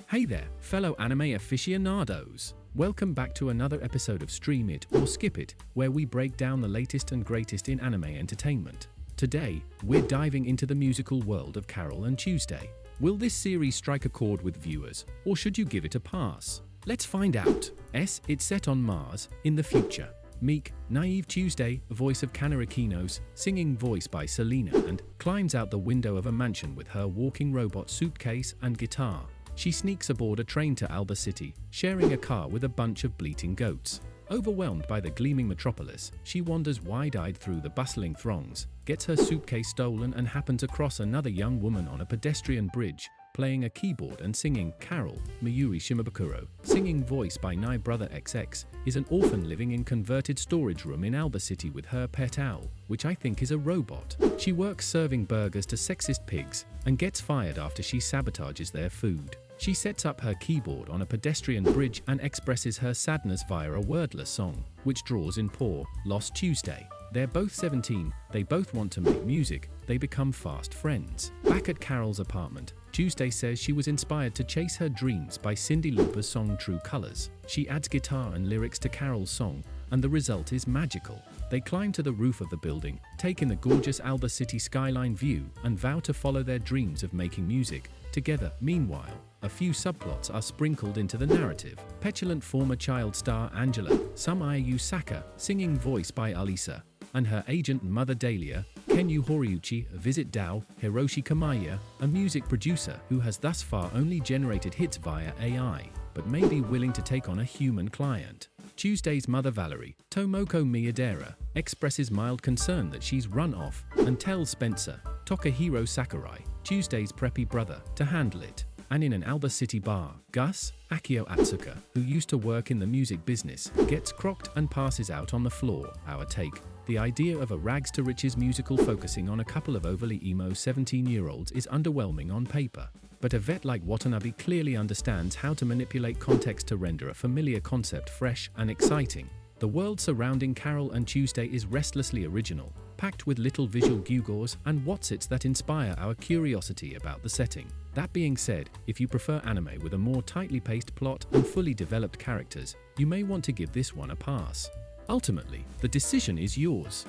Hey there, fellow anime aficionados! Welcome back to another episode of Stream It or Skip It, where we break down the latest and greatest in anime entertainment. Today, we're diving into the musical world of Carole and Tuesday. Will this series strike a chord with viewers, or should you give it a pass? Let's find out. It's set on Mars, in the future. Meek, naive Tuesday, voice of Kana Akinos, singing voice by Selena, and climbs out the window of a mansion with her walking robot suitcase and guitar. She sneaks aboard a train to Alba City, sharing a car with a bunch of bleating goats. Overwhelmed by the gleaming metropolis, she wanders wide-eyed through the bustling throngs, gets her suitcase stolen and happens across another young woman on a pedestrian bridge, playing a keyboard and singing. Carole, Mayuri Shimabukuro, singing voice by Nai Brother XX, is an orphan living in converted storage room in Alba City with her pet owl, which I think is a robot. She works serving burgers to sexist pigs, and gets fired after she sabotages their food. She sets up her keyboard on a pedestrian bridge and expresses her sadness via a wordless song, which draws in poor, lost Tuesday. They're both 17, they both want to make music, they become fast friends. Back at Carole's apartment, Tuesday says she was inspired to chase her dreams by Cyndi Lauper's song True Colors. She adds guitar and lyrics to Carole's song, and the result is magical. They climb to the roof of the building, take in the gorgeous Alba City skyline view, and vow to follow their dreams of making music together. Meanwhile, a few subplots are sprinkled into the narrative. Petulant former child star Angela, Sumaya Saka, singing voice by Alisa, and her agent mother Dahlia, Kenyu Horiuchi, visit Dao Hiroshi Kamaya, a music producer who has thus far only generated hits via AI, but may be willing to take on a human client. Tuesday's mother Valerie, Tomoko Miyadera, expresses mild concern that she's run off and tells Spencer, Tokahiro Sakurai, Tuesday's preppy brother, to handle it. And in an Alba City bar, Gus, Akio Atsuka, who used to work in the music business, gets crocked and passes out on the floor. Our take. The idea of a rags to riches musical focusing on a couple of overly emo 17-year-olds is underwhelming on paper. But a vet like Watanabe clearly understands how to manipulate context to render a familiar concept fresh and exciting. The world surrounding Carole and Tuesday is restlessly original, packed with little visual gewgaws and whatsits that inspire our curiosity about the setting. That being said, if you prefer anime with a more tightly paced plot and fully developed characters, you may want to give this one a pass. Ultimately, the decision is yours.